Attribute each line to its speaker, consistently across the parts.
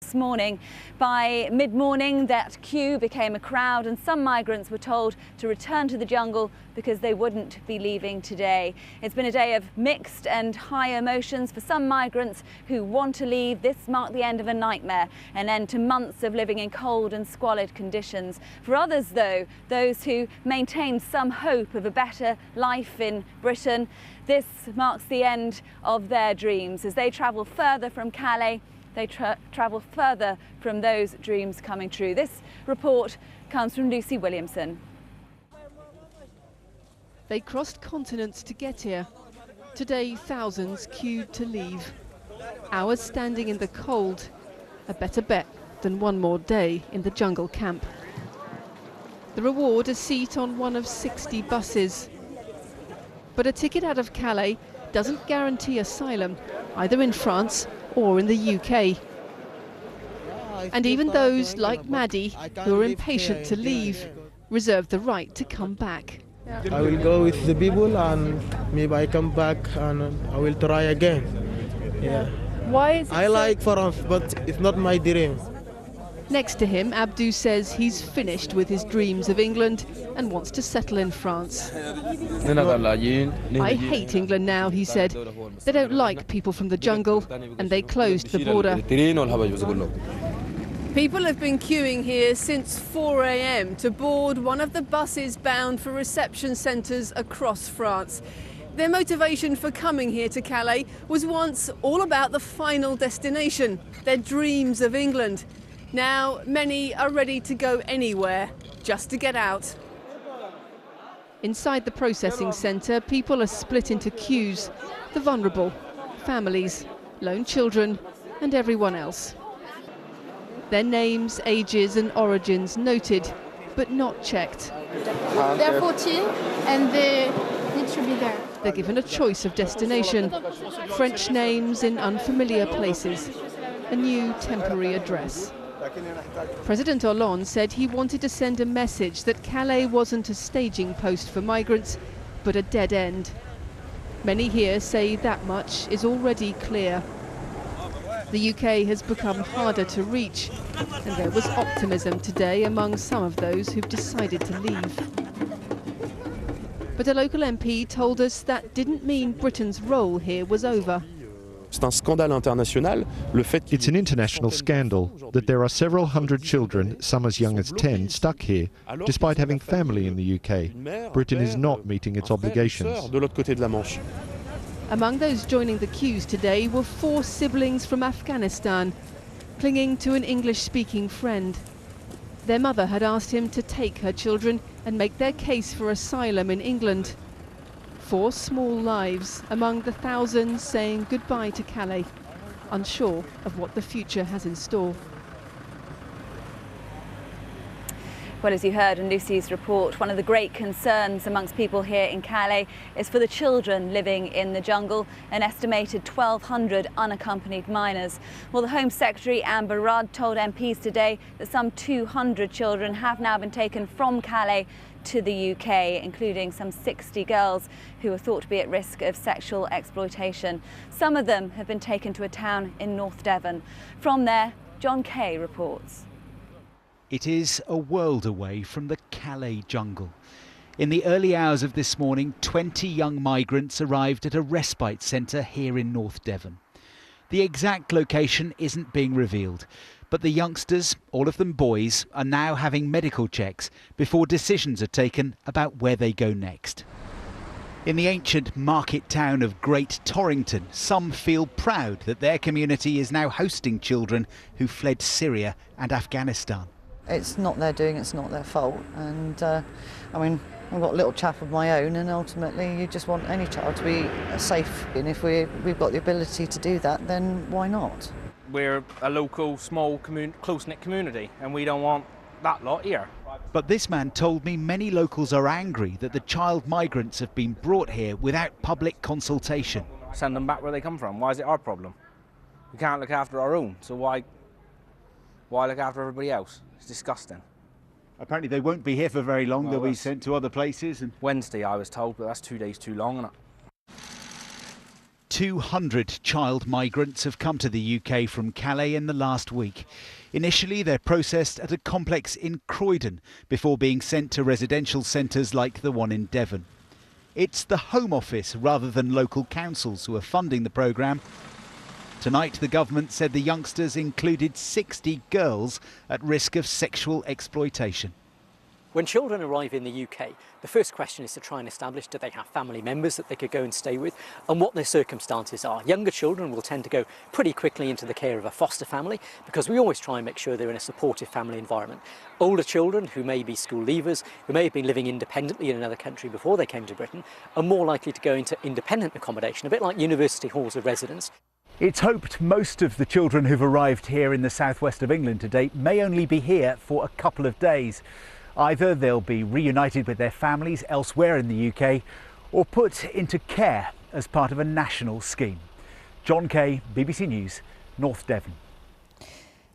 Speaker 1: This morning, by mid-morning, that queue became a crowd and some migrants were told to return to the jungle because they wouldn't be leaving today. It's been a day of mixed and high emotions for some migrants who want to leave. This marked the end of a nightmare, an end to months of living in cold and squalid conditions. For others, though, those who maintain some hope of a better life in Britain, this marks the end of their dreams as they travel further from Calais. They travel further from those dreams coming true. This report comes from Lucy Williamson.
Speaker 2: They crossed continents to get here. Today, thousands queued to leave. Hours standing in the cold, a better bet than one more day in the jungle camp. The reward, a seat on one of 60 buses. But a ticket out of Calais doesn't guarantee asylum, either in France or in the UK. And even those like Maddie, who are impatient to leave, reserve the right to come back.
Speaker 3: I will go with the people and maybe I come back and I will try again. Yeah.
Speaker 2: Why is it
Speaker 3: I like France, but it's not my dream.
Speaker 2: Next to him, Abdou says he's finished with his dreams of England and wants to settle in France. I hate England now, he said. They don't like people from the jungle and they closed the border. People have been queuing here since 4 a.m. to board one of the buses bound for reception centres across France. Their motivation for coming here to Calais was once all about the final destination, their dreams of England. Now, many are ready to go anywhere, just to get out. Inside the processing centre, people are split into queues. The vulnerable, families, lone children, and everyone else. Their names, ages and origins noted, but not checked.
Speaker 4: They're 14 and they need to be there.
Speaker 2: They're given a choice of destination. French names in unfamiliar places. A new temporary address. President Hollande said he wanted to send a message that Calais wasn't a staging post for migrants, but a dead end. Many here say that much is already clear. The UK has become harder to reach, and there was optimism today among some of those who've decided to leave. But a local MP told us that didn't mean Britain's role here was over.
Speaker 5: It's an international scandal that there are several hundred children, some as young as 10, stuck here, despite having family in the UK. Britain is not meeting its obligations.
Speaker 2: Among those joining the queues today were 4 siblings from Afghanistan, clinging to an English-speaking friend. Their mother had asked him to take her children and make their case for asylum in England. 4 small lives among the thousands saying goodbye to Calais, unsure of what the future has in store.
Speaker 1: Well, as you heard in Lucy's report, one of the great concerns amongst people here in Calais is for the children living in the jungle, an estimated 1,200 unaccompanied minors. Well, the Home Secretary Amber Rudd told MPs today that some 200 children have now been taken from Calais to the UK, including some 60 girls who are thought to be at risk of sexual exploitation. Some of them have been taken to a town in North Devon. From there, John Kay reports.
Speaker 6: It is a world away from the Calais jungle. In the early hours of this morning, 20 young migrants arrived at a respite centre here in North Devon. The exact location isn't being revealed, but the youngsters, all of them boys, are now having medical checks before decisions are taken about where they go next. In the ancient market town of Great Torrington, some feel proud that their community is now hosting children who fled Syria and Afghanistan.
Speaker 7: It's not their doing, it's not their fault, and I mean, I've got a little chap of my own, and ultimately you just want any child to be safe, and if we've got the ability to do that, then why not?
Speaker 8: We're a local, small, close-knit community, and we don't want that lot here.
Speaker 6: But this man told me many locals are angry that the child migrants have been brought here without public consultation.
Speaker 8: Send them back where they come from. Why is it our problem? We can't look after our own, so why look after everybody else? It's disgusting.
Speaker 6: Apparently they won't be here for very long. They'll be sent to other places. And
Speaker 8: Wednesday, I was told, but that's 2 days too long, isn't it?
Speaker 6: 200 child migrants have come to the UK from Calais in the last week. Initially, they're processed at a complex in Croydon before being sent to residential centres like the one in Devon. It's the Home Office rather than local councils who are funding the programme. Tonight, the government said the youngsters included 60 girls at risk of sexual exploitation.
Speaker 9: When children arrive in the UK, the first question is to try and establish do they have family members that they could go and stay with and what their circumstances are. Younger children will tend to go pretty quickly into the care of a foster family because we always try and make sure they're in a supportive family environment. Older children who may be school leavers, who may have been living independently in another country before they came to Britain, are more likely to go into independent accommodation, a bit like university halls of residence.
Speaker 6: It's hoped most of the children who've arrived here in the southwest of England today may only be here for a couple of days. Either they'll be reunited with their families elsewhere in the UK or put into care as part of a national scheme. John Kay, BBC News, North Devon.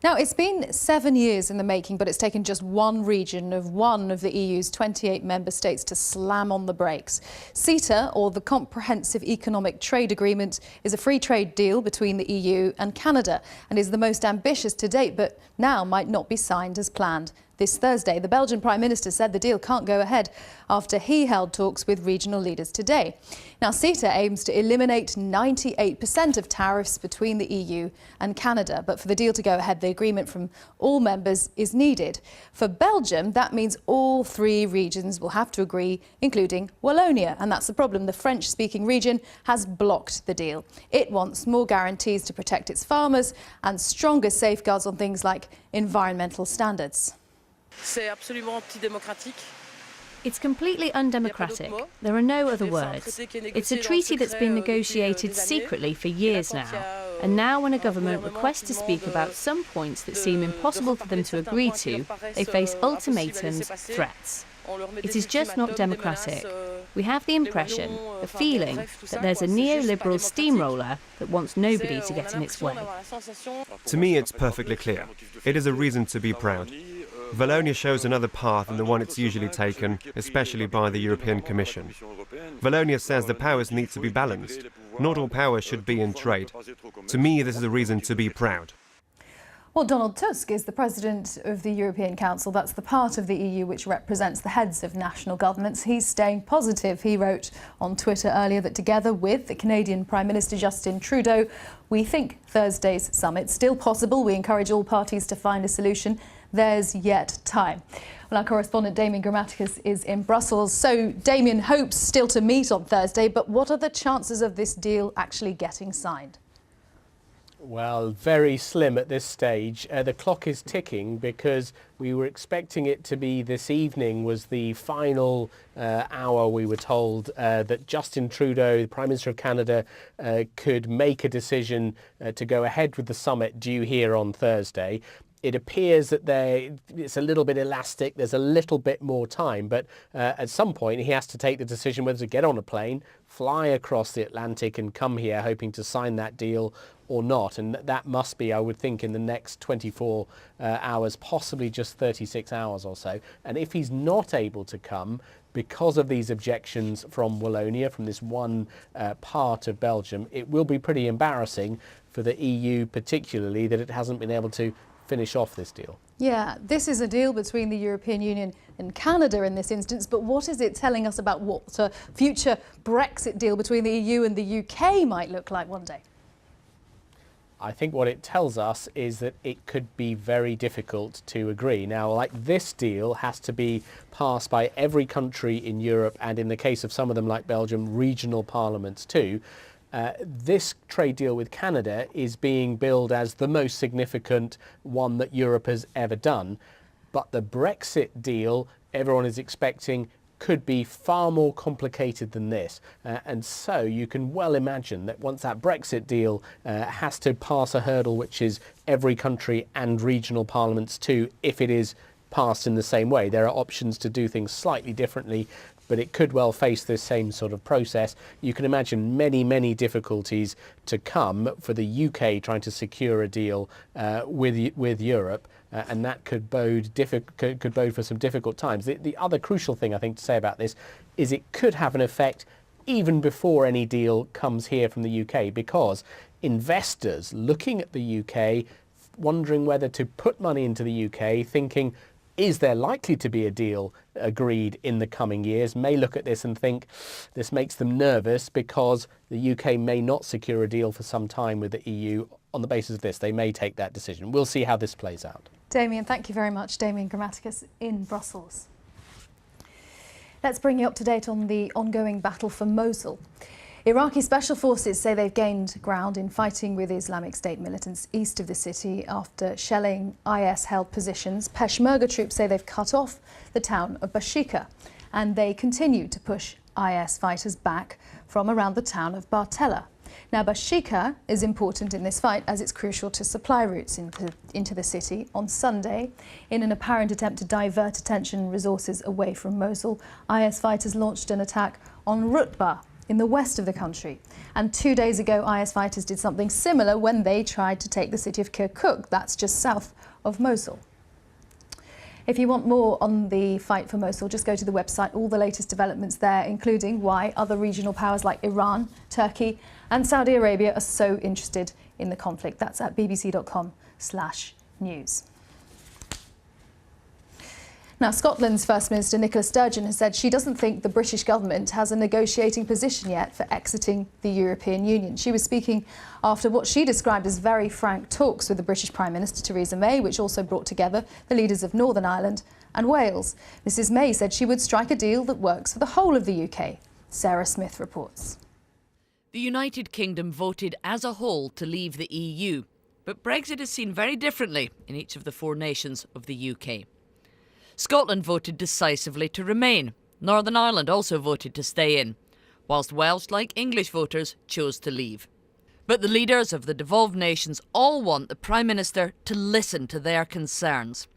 Speaker 4: Now, it's been 7 years in the making, but it's taken just one region of one of the EU's 28 member states to slam on the brakes. CETA, or the Comprehensive Economic Trade Agreement, is a free trade deal between the EU and Canada and is the most ambitious to date, but now might not be signed as planned. This Thursday, the Belgian Prime Minister said the deal can't go ahead after he held talks with regional leaders today. Now, CETA aims to eliminate 98% of tariffs between the EU and Canada, but for the deal to go ahead, the agreement from all members is needed. For Belgium, that means all three regions will have to agree, including Wallonia, and that's the problem. The French-speaking region has blocked the deal. It wants more guarantees to protect its farmers and stronger safeguards on things like environmental standards.
Speaker 10: It's completely undemocratic. There are no other words. It's a treaty that's been negotiated secretly for years now. And now when a government requests to speak about some points that seem impossible for them to agree to, they face ultimatums, threats. It is just not democratic. We have the impression, the feeling, that there's a neoliberal steamroller that wants nobody to get in its way.
Speaker 11: To me, it's perfectly clear. It is a reason to be proud. Wallonia shows another path than the one it's usually taken, especially by the European Commission. Wallonia says the powers need to be balanced. Not all power should be in trade. To me, this is a reason to be proud.
Speaker 4: Well, Donald Tusk is the president of the European Council. That's the part of the EU which represents the heads of national governments. He's staying positive. He wrote on Twitter earlier that together with the Canadian Prime Minister Justin Trudeau, we think Thursday's summit's still possible. We encourage all parties to find a solution. There's yet time. Well, our correspondent Damien Grammaticus is in Brussels. So Damien hopes still to meet on Thursday, but what are the chances of this deal actually getting signed?
Speaker 12: Well, very slim at this stage. The clock is ticking because we were expecting it to be this evening was the final hour, we were told, that Justin Trudeau, the Prime Minister of Canada, could make a decision to go ahead with the summit due here on Thursday. It appears that it's a little bit elastic, there's a little bit more time, but at some point he has to take the decision whether to get on a plane, fly across the Atlantic and come here hoping to sign that deal or not. And that must be, I would think, in the next 24 hours, possibly just 36 hours or so. And if he's not able to come because of these objections from Wallonia, from this one part of Belgium, it will be pretty embarrassing for the EU particularly that it hasn't been able to finish off this deal.
Speaker 4: Yeah, this is a deal between the European Union and Canada in this instance, but what is it telling us about what a future Brexit deal between the EU and the UK might look like one day?
Speaker 12: I think what it tells us is that it could be very difficult to agree. Now, like this deal has to be passed by every country in Europe, and in the case of some of them like Belgium, regional parliaments too. This trade deal with Canada is being billed as the most significant one that Europe has ever done. But the Brexit deal, everyone is expecting, could be far more complicated than this. And so you can well imagine that once that Brexit deal has to pass a hurdle, which is every country and regional parliaments too, if it is passed in the same way. There are options to do things slightly differently, but it could well face this same sort of process. You can imagine many, many difficulties to come for the UK trying to secure a deal with Europe, and that could bode for some difficult times. The other crucial thing I think to say about this is it could have an effect even before any deal comes here from the UK, because investors looking at the UK, wondering whether to put money into the UK, thinking, is there likely to be a deal agreed in the coming years, may look at this and think this makes them nervous because the UK may not secure a deal for some time with the EU. On the basis of this, they may take that decision. We'll see how this plays out.
Speaker 4: Damien, thank you very much. Damien Grammaticus in Brussels. Let's bring you up to date on the ongoing battle for Mosul. Iraqi special forces say they've gained ground in fighting with Islamic State militants east of the city after shelling IS-held positions. Peshmerga troops say they've cut off the town of Bashika, and they continue to push IS fighters back from around the town of Bartella. Now, Bashika is important in this fight as it's crucial to supply routes into the city. On Sunday, in an apparent attempt to divert attention and resources away from Mosul, IS fighters launched an attack on Rutba in the west of the country. And 2 days ago, IS fighters did something similar when they tried to take the city of Kirkuk, that's just south of Mosul. If you want more on the fight for Mosul, just go to the website. All the latest developments there, including why other regional powers like Iran, Turkey and Saudi Arabia are so interested in the conflict. That's at bbc.com/news. Now, Scotland's First Minister Nicola Sturgeon has said she doesn't think the British government has a negotiating position yet for exiting the European Union. She was speaking after what she described as very frank talks with the British Prime Minister Theresa May, which also brought together the leaders of Northern Ireland and Wales. Mrs May said she would strike a deal that works for the whole of the UK. Sarah Smith reports.
Speaker 13: The United Kingdom voted as a whole to leave the EU, but Brexit is seen very differently in each of the 4 nations of the UK. Scotland voted decisively to remain. Northern Ireland also voted to stay in, whilst Welsh, like English voters, chose to leave. But the leaders of the devolved nations all want the Prime Minister to listen to their concerns.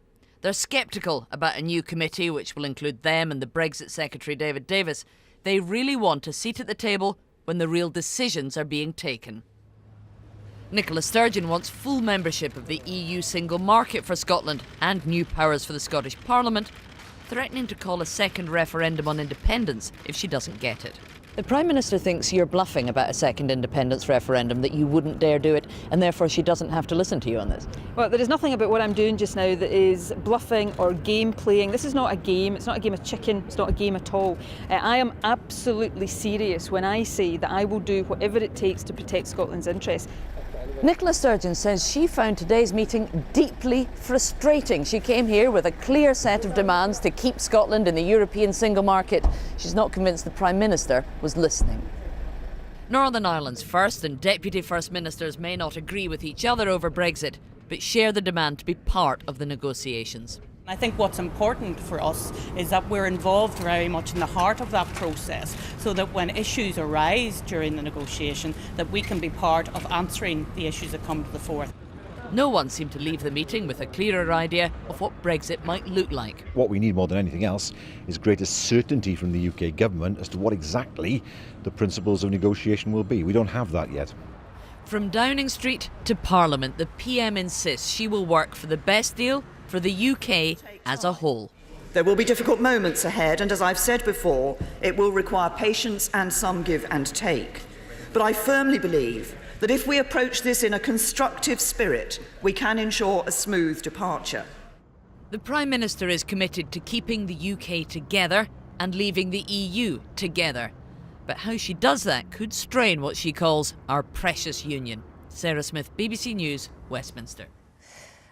Speaker 13: They're sceptical about a new committee which will include them and the Brexit Secretary David Davis. They really want a seat at the table when the real decisions are being taken. Nicola Sturgeon wants full membership of the EU single market for Scotland and new powers for the Scottish Parliament, threatening to call a second referendum on independence if she doesn't get it. The Prime Minister thinks you're bluffing about a second independence referendum, that you wouldn't dare do it, and therefore she doesn't have to listen to you on this.
Speaker 14: Well, there is nothing about what I'm doing just now that is bluffing or game playing. This is not a game, it's not a game of chicken, it's not a game at all. I am absolutely serious when I say that I will do whatever it takes to protect Scotland's interests.
Speaker 13: Nicola Sturgeon says she found today's meeting deeply frustrating. She came here with a clear set of demands to keep Scotland in the European single market. She's not convinced the Prime Minister was listening. Northern Ireland's First and Deputy First Ministers may not agree with each other over Brexit, but share the demand to be part of the negotiations.
Speaker 15: I think what's important for us is that we're involved very much in the heart of that process, so that when issues arise during the negotiation, that we can be part of answering the issues that come to the fore.
Speaker 13: No one seemed to leave the meeting with a clearer idea of what Brexit might look like.
Speaker 16: What we need more than anything else is greater certainty from the UK government as to what exactly the principles of negotiation will be. We don't have that yet.
Speaker 13: From Downing Street to Parliament, the PM insists she will work for the best deal for the UK as a whole.
Speaker 17: There will be difficult moments ahead, and as I've said before, it will require patience and some give and take. But I firmly believe that if we approach this in a constructive spirit, we can ensure a smooth departure.
Speaker 13: The Prime Minister is committed to keeping the UK together and leaving the EU together. But how she does that could strain what she calls our precious union. Sarah Smith, BBC News, Westminster.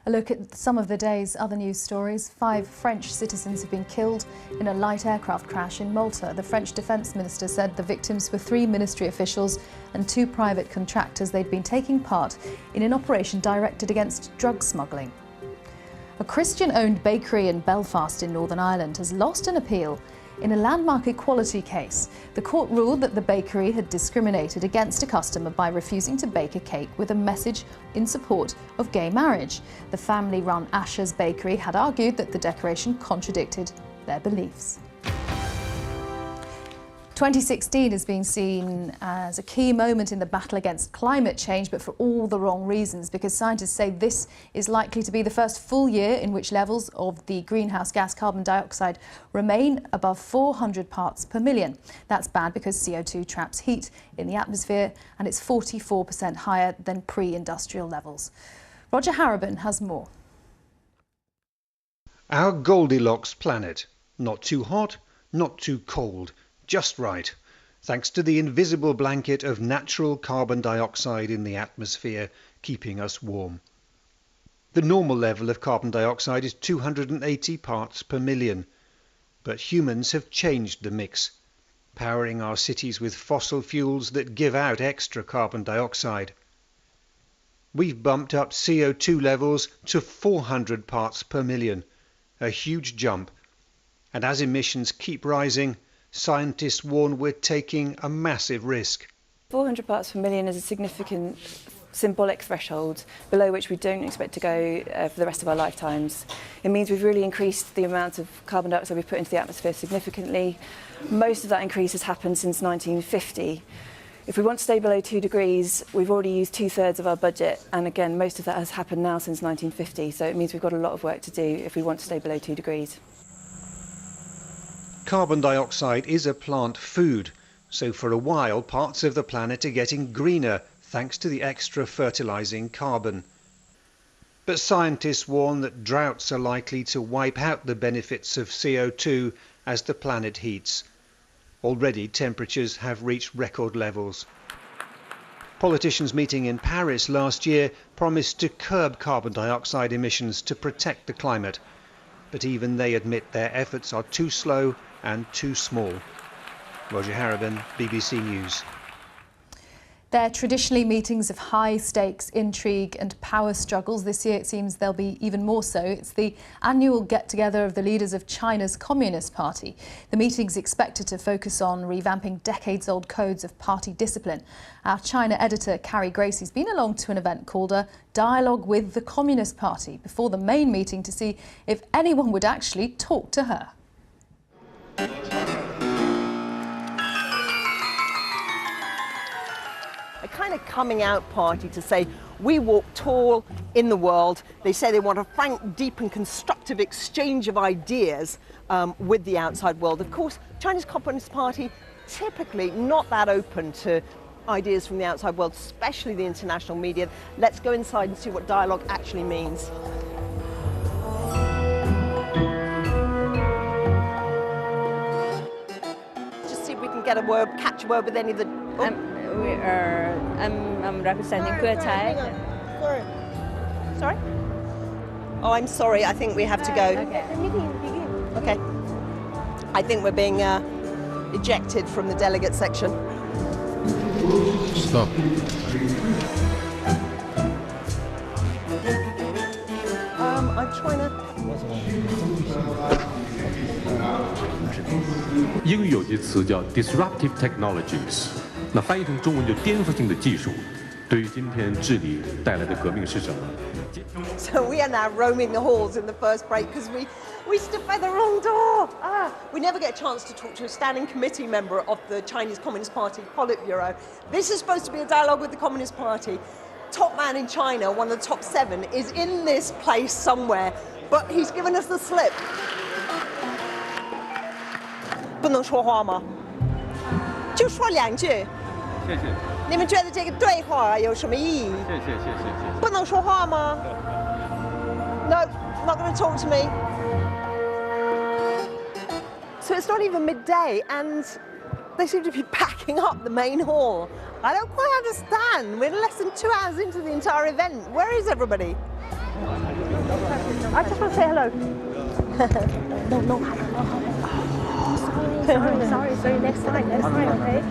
Speaker 4: A look at some of the day's other news stories. 5 French citizens have been killed in a light aircraft crash in Malta. The French Defence Minister said the victims were 3 ministry officials and 2 private contractors. They'd been taking part in an operation directed against drug smuggling. A Christian-owned bakery in Belfast in Northern Ireland has lost an appeal in a landmark equality case. The court ruled that the bakery had discriminated against a customer by refusing to bake a cake with a message in support of gay marriage. The family-run Asher's Bakery had argued that the decoration contradicted their beliefs. 2016 has been seen as a key moment in the battle against climate change, but for all the wrong reasons, because scientists say this is likely to be the first full year in which levels of the greenhouse gas carbon dioxide remain above 400 parts per million. That's bad because CO2 traps heat in the atmosphere and it's 44% higher than pre-industrial levels. Roger Harrabin has more.
Speaker 18: Our Goldilocks planet. Not too hot, not too cold. Just right, thanks to the invisible blanket of natural carbon dioxide in the atmosphere, keeping us warm. The normal level of carbon dioxide is 280 parts per million, but humans have changed the mix, powering our cities with fossil fuels that give out extra carbon dioxide. We've bumped up CO2 levels to 400 parts per million, a huge jump, and as emissions keep rising, scientists warn we're taking a massive risk.
Speaker 19: 400 parts per million is a significant symbolic threshold below which we don't expect to go for the rest of our lifetimes. It means we've really increased the amount of carbon dioxide we put into the atmosphere significantly. Most of that increase has happened since 1950. If we want to stay below 2 degrees, we've already used 2/3 of our budget, and again, most of that has happened now since 1950, so it means we've got a lot of work to do if we want to stay below 2 degrees.
Speaker 18: Carbon dioxide is a plant food, so for a while parts of the planet are getting greener thanks to the extra fertilizing carbon. But scientists warn that droughts are likely to wipe out the benefits of CO2 as the planet heats. Already temperatures have reached record levels. Politicians meeting in Paris last year promised to curb carbon dioxide emissions to protect the climate, but even they admit their efforts are too slow and too small. Roger Harrabin, BBC News.
Speaker 4: They're traditionally meetings of high stakes, intrigue and power struggles. This year it seems there'll be even more so. It's the annual get-together of the leaders of China's Communist Party. The meeting's expected to focus on revamping decades-old codes of party discipline. Our China editor, Carrie Gracie's been along to an event called a Dialogue with the Communist Party before the main meeting to see if anyone would actually talk to her.
Speaker 20: A kind of coming out party to say we walk tall in the world. They say they want a frank, deep and constructive exchange of ideas with the outside world. Of course, China's Communist Party typically not that open to ideas from the outside world, especially the international media. Let's go inside and see what dialogue actually means. Just see if we can get a word, catch a word with any of the...
Speaker 21: I'm representing Kuai.
Speaker 20: Sorry? Oh, I'm sorry. I think we have to go. Okay. I think we're being ejected from the delegate section.
Speaker 22: Stop.
Speaker 20: I'm trying to...
Speaker 23: 英语有句词叫 disruptive technologies， 那翻译成中文就颠覆性的技术。对于今天治理带来的革命是什么？
Speaker 20: So we are now roaming the halls in the first break because we stood by the wrong door. We never get a chance to talk to a standing committee member of the Chinese Communist Party Politburo. This is supposed to be a dialogue with the Communist Party. Top man in China, one of the top 7, is in this place somewhere, but he's given us the slip. 不能说话吗？就说2句。
Speaker 23: 谢谢。
Speaker 20: 你们觉得这个对话有什么意义？
Speaker 23: 谢谢。
Speaker 20: 不能说话吗？ No, not going to talk to me. So it's not even midday, and they seem to be packing up the main hall. I don't quite understand. We're less than 2 hours into the entire event. Where is everybody? I just want to say hello. No, sorry. Next time, okay?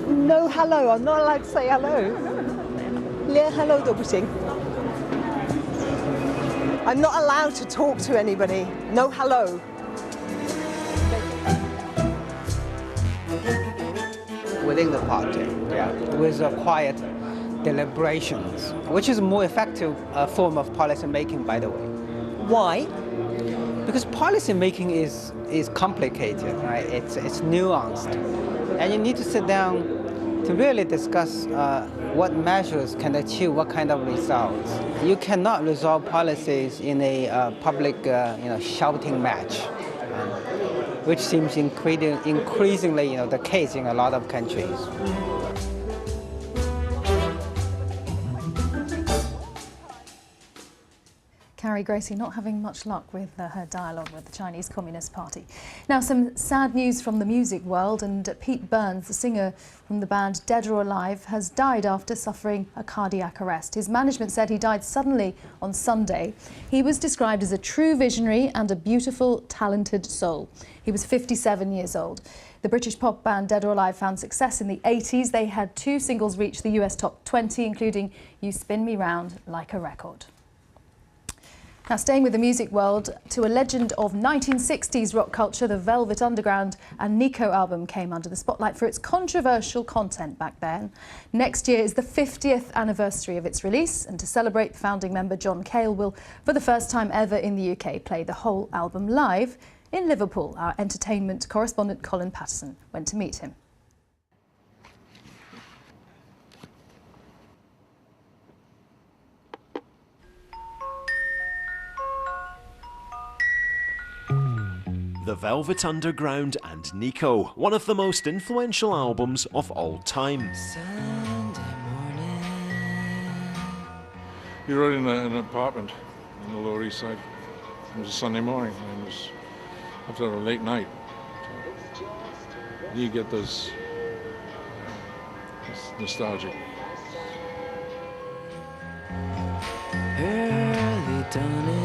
Speaker 20: No hello. I'm not allowed to say hello. 连 hello 都不行. I'm not allowed to talk to anybody. No hello.
Speaker 24: Within the party, with quiet deliberations, which is a more effective form of policy making, by the way.
Speaker 20: Why?
Speaker 24: Because policy making is complicated, right? It's nuanced, and you need to sit down to really discuss what measures can achieve what kind of results. You cannot resolve policies in a public, shouting match, which seems increasingly, the case in a lot of countries.
Speaker 4: Carrie Gracie not having much luck with her dialogue with the Chinese Communist Party. Now, some sad news from the music world, and Pete Burns, the singer from the band Dead or Alive, has died after suffering a cardiac arrest. His management said he died suddenly on Sunday. He was described as a true visionary and a beautiful, talented soul. He was 57 years old. The British pop band Dead or Alive found success in the 80s. They had 2 singles reach the US top 20, including You Spin Me Round Like a Record. Now, staying with the music world, to a legend of 1960s rock culture, the Velvet Underground and Nico album came under the spotlight for its controversial content back then. Next year is the 50th anniversary of its release, and to celebrate, founding member John Cale will, for the first time ever in the UK, play the whole album live in Liverpool. Our entertainment correspondent Colin Patterson went to meet him.
Speaker 2: The Velvet Underground and Nico, one of the most influential albums of all time.
Speaker 3: We were in an apartment in the Lower East Side. It was a Sunday morning, and it was after a late night. So you get those nostalgic.
Speaker 2: Early dawning.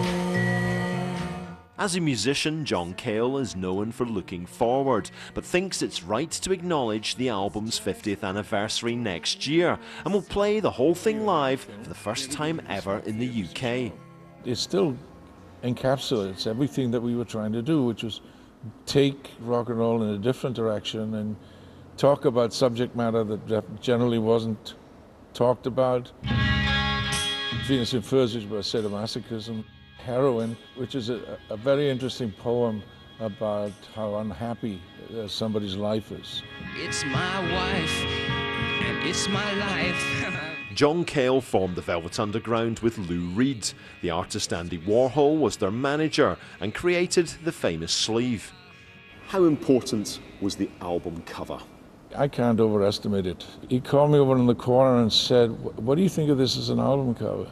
Speaker 2: As a musician, John Cale is known for looking forward, but thinks it's right to acknowledge the album's 50th anniversary next year, and will play the whole thing live for the first time ever in the UK.
Speaker 3: It still encapsulates everything that we were trying to do, which was take rock and roll in a different direction and talk about subject matter that generally wasn't talked about. Venus in Furs is about sadomasochism. Heroin, which is a very interesting poem about how unhappy somebody's life is.
Speaker 5: It's my wife, and it's my life.
Speaker 2: John Cale formed the Velvet Underground with Lou Reed. The artist Andy Warhol was their manager and created the famous sleeve.
Speaker 22: How important was the album cover?
Speaker 3: I can't overestimate it. He called me over in the corner and said, "What do you think of this as an album cover?"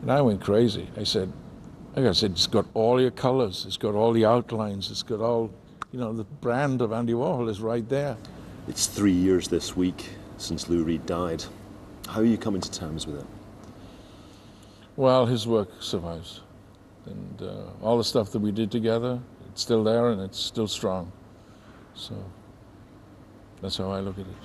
Speaker 3: And I went crazy. I said, it's got all your colors, it's got all the outlines, it's got all, the brand of Andy Warhol is right there.
Speaker 22: It's 3 years this week since Lou Reed died. How are you coming to terms with it?
Speaker 3: Well, his work survives. And all the stuff that we did together, it's still there and it's still strong. So that's how I look at it.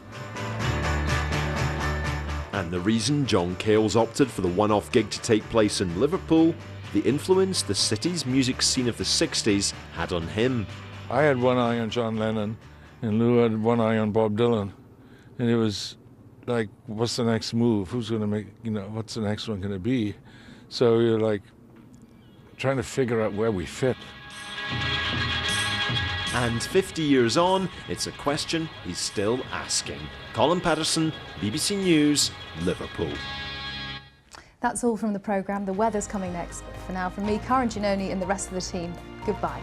Speaker 2: And the reason John Cale's opted for the one-off gig to take place in Liverpool, the influence the city's music scene of the 60s had on him.
Speaker 3: I had one eye on John Lennon, and Lou had one eye on Bob Dylan. And it was like, what's the next move? Who's going to make, what's the next one going to be? So you're like trying to figure out where we fit.
Speaker 2: And 50 years on, it's a question he's still asking. Colin Patterson, BBC News, Liverpool.
Speaker 4: That's all from the programme. The weather's coming next. But for now, from me, Karen Giannoni, and the rest of the team, goodbye.